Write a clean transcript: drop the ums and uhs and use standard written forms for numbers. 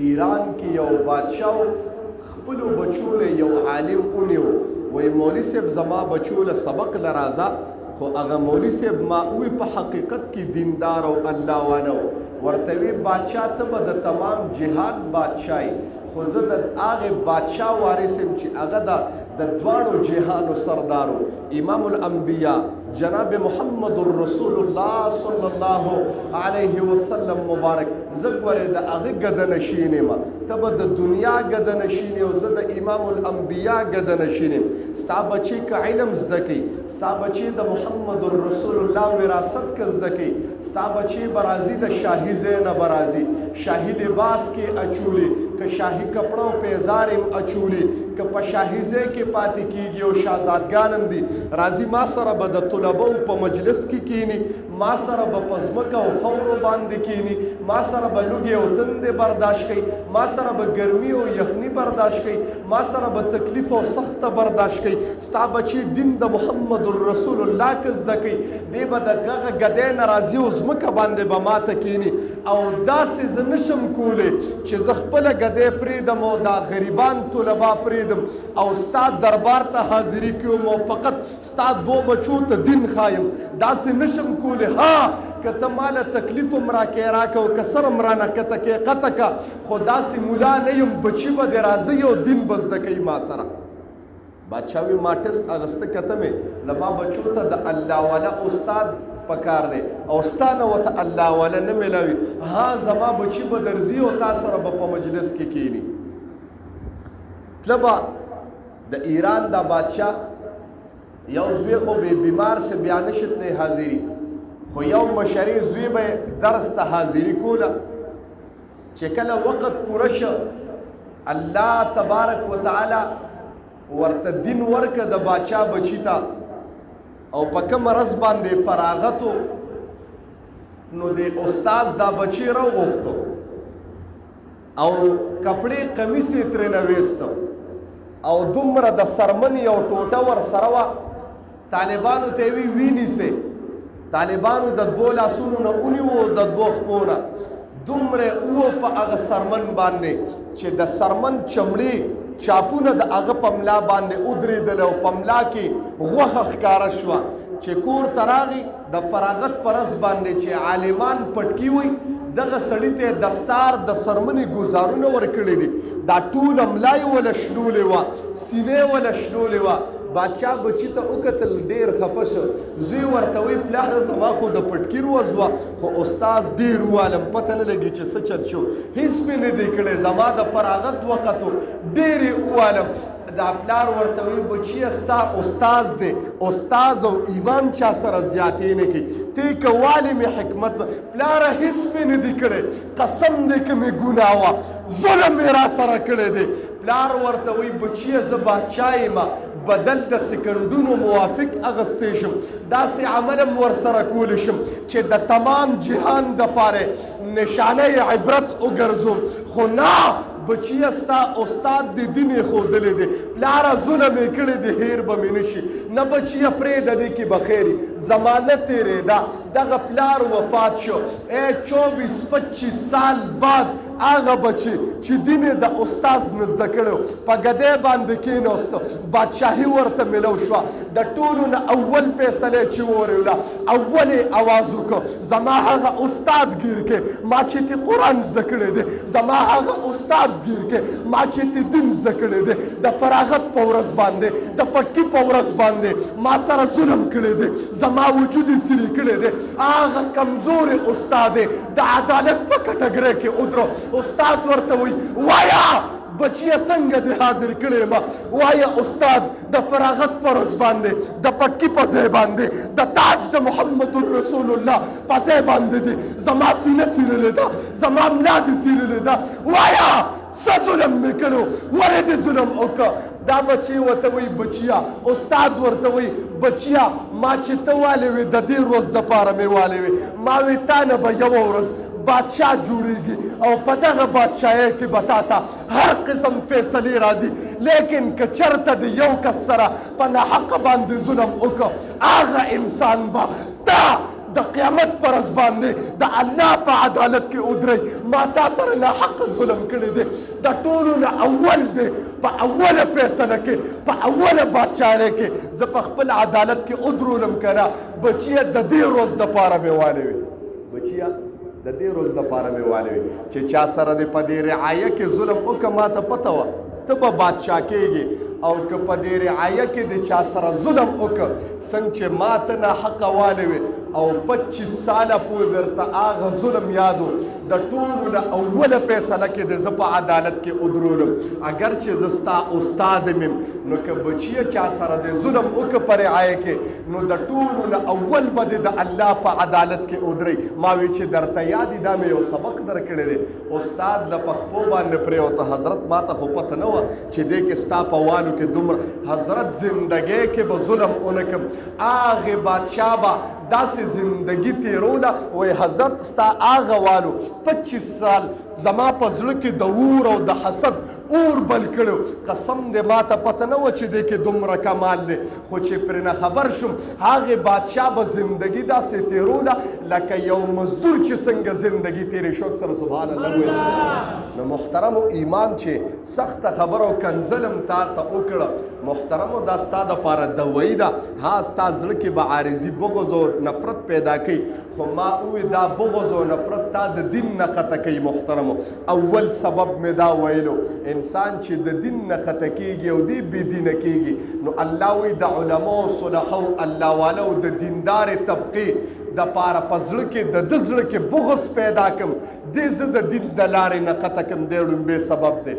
ایران کې یو بادشاه خپلو بچو له یو عالم ونیو، وایي مولوي صاحب زما بچو له سبق له راځه، خو هغه مولوي صاحب ما وی په حقیقت کې دیندار او الله وانه ورته وی بادشاه ته به د تمام جهاد بادشاهي، خو زه د هغې بادشاه وارث یم چې هغه د دواړو جهانو سردارو امام الانبیاء جناب محمد رسول الله صلی الله علیه وسلم مبارک. زه ګورې د هغه ګده نشین یم، ته به د دنیا ګده نشین او زه د امام الانبیاء ګده نشین یم. ستا بچی که علم زده کوي، ستا بچی د محمد رسول الله وراثت که زده کوي، ستا بچی به راځي د شاهي ځای نه به راځي، شاهي لباس کې اچولي، که شاهي کپړو پیزار یم اچولي، که په شاهي ځای کې پاتې کېږي او شهزادګان هم دي راځي ما سره به د طلبو په مجلس کې کینی، ما سره به په ځمکه او خاورو باندې کینی، ما سره به لوږې او تندې برداشت کوي، ما سره به ګرمي او یخني برداشت کوي، ما سره به تکلیف او سخته برداشت کوي. ستا بچی دین د محمد رسول الله که زده کوي، دی به د هغه ګدۍ نه راځي او ځمکه باندې به ماته کینی. او داسې زه نشم کولی چې زه خپله ګدۍ پرېږدم او دا غریبان طلبا پرېږدم او ستا دربار ته حاضري کوم او فقط ستا دوو بچو ته دین ښایم، داسې نشم کولی. ها که ته ماله تکلیف هم راکې راکه او که سر هم رانه کته کې قطه که، خو داسې ملا نه یم، بچي به دې راځئ او دین به زده کوي ما سره. بادشاه وي ما ټسټ اخیسته کته مې له ما بچو ته د الله والا استاد پکار دی او ستا نه ورته الله والا نه میلاوي. ها زما بچي به درځي او تا سره به په مجلس کې کینی. تله به د ایران دا بادشاه یو زوی خو به بیمار شه بیا نشي تلی حاضري، خو یو مشري زوی به درس ته حاضري کوله. چې کله وخت پوره شه الله تبارک وتعالی ورته دین ورکه د بادشاه بچي ته او په کومه ورځ باندې فراغت و نو د استاد دا بچی راوغوښتو او کپړې قمیص یې ترېنه ویسته او دومره د سرمن یو ټوټه ورسره وه. طالبانو ته یې وی ونیسئ، طالبانو د دوو لاسونو نه ونیو د دوو خپو نه دومره اوه په هغه سرمن باندې چې د سرمن چمړې چاپونه د هغه په ملا باندې ودرېدل او په ملا کې غوښه ښکاره شوه. چې کور ته راغی د فراغت په ورځ باندې چې عالمان پټکي وي دغه سړي ته دستار د سرمنې ګزارونه ورکړي دي، دا ټوله ملا یې وله شلولې وه، سینې یې وله شلولې وه. بادشاه بچي ته وکتل ډېر خفه شه، زوی ورته وایي پلاره زما خو د پټکي روز وه خو استاذ ډېر ووالم پته نه لګي چې څه چل شو، هېڅ مې نه دی کړی، زما د فراغت وخت و ډېر یې ووالم. دا پلار ورته وایي بچیه ستا استاذ دی، استاذ او ایمان چا سره زیاتې نه کوي، تی که والې مې حکمت پلاره هېڅ مې نه دی کړی، قسم دی که مې ګناه وه، ظلم مې را سره کړی دی. پلار ورته وایي بچیه زه بادشاه یم، بدل د سکندونو موافق اغستی شم، داسې عمل هم ورسره کولی شم چې د تمام جهان دپاره نشانه عبرت وګرځوم. خو نه بچیه ستا استاد د دین یې ښودلی دی، پلاره ظلم یې کړی دی، هیر به مې نشي. نه بچیه پرېږده دې کې به خیر وي، زمانه تېرېده، دغه پلار وفات شو. 24-25 سال بعد هغه بچی چې دین یې د استاذ نه زده کړی په ګدۍ باندې کېناسته، بادشاهي ورته میلو شوه. د ټولو نه اول فیصله چې وورېوله اول یې اواز وکړه زما هغه استاد ګیر کې ما چې تی قرآن زده کړی دی، زما هغه استاد ګیر کې ما چې تی دین زده کړی دی، د فراغت په ورځ باندې د پټکي په ورځ باندې ما سره ظلم کړی دی، زما وجود یې سری کړی دی. هغه کمزورې استاد دی د عدالت په کټګرۍ کې ودرو. استاد ورته وایي وایه بچیه څنګه دې حاضر کړی یم؟ وایه استاد د فراغت په ورځ باندې د پټکي په ځای باندې د تاج د محمد رسول الله په ځای باندې دي زما سینه څیرلې ده، زما ملا دې څیرلې ده. وایه څه ظلم مې کړی ولې دې ظلم وکړه؟ دا بچی ورته وایي بچیه، استاد ورته وایي بچیه ما چې ته والې وې د دې ورځ دپاره مې والې وې، ما وې تا نه به یوه ورځ بادشاه جوړیږي او په دغه بادشاهۍ کې به تا ته هر قسم فیصلې راځي، لیکن که چېرته د یو کس سره په ناحقه باندې ظلم وکړه هغه انسان به تا د قیامت پر ورځ باندې د الله په عدالت کې ودرئ ما تا سره ناحق ظلم کړی دی د ټولو نه اول دی په اوله فیصله کې په اوله بادشاهۍ کې زه په خپل عدالت کې ودرولم که نه بچیه د دې روز دپاره مې والوي بچیه د دې روز دپاره مې والوي چې چا سره دې په دې رعایه کې ظلم وکړه ما ته پته وه ته به بادشاه کېږي او که په دې رعایه کې د چا سره ظلم وکړه څنګه چې ما ته ناحقه والوي او 25 ساله پورې درته هغه ظلم یادو د ټولو نه اوله فیصله کې د زه په عدالت کې ودرولم اگر چې زه ستا استاد یم نو که بچیه چا سره د ظلم وکړه په رعایه کې نو د ټولو نه اول به د الله په عدالت کې ودرئ ما وی چې درته یاد دا مې یو سبق درکړی دی استاد له پښپو باندې پرېوته حضرت ما ته خو پته نه وه چې دې کې ستا په والو کې دومره حضرت زندګۍ کې به ظلم ونه کړم هغې بادشاه به داسې زندگی تیروله وای حضرت ستا هغه والو 25 سال زما په زړه کې د اور او د حسد اور بل کړو قسم دې ما ته پته نه وه چې دې کې دومره کمال دی خو چې پرې نه خبر شوم هغې بادشاه به زندگی داسې تیروله لکه یو مزدور چې څنګه زندگی تیرې شوق سره سبحان الله ویل نو محترمو ایمان چې سخته خبره او کنزلم تا ته وکړه محترمو دا ستا دپاره دوایي ده ها ستا زړه کې به عارضي بغض او نفرت پیدا کوي خو ما وی دا بغض او نفرت تا د دین نه قطع کوي محترمو اول سبب مې دا ویلو انسان چې د دین نه قطع کېږي او دی بېدینه کېږي نو الله وی د علماو صلحو الله والو د دیندارې طبقې دپاره په زړه کې د ده زړه کې بغض پیدا کړم دې زه د دین د لارې نه قطع کړم دی ړومبی سبب دی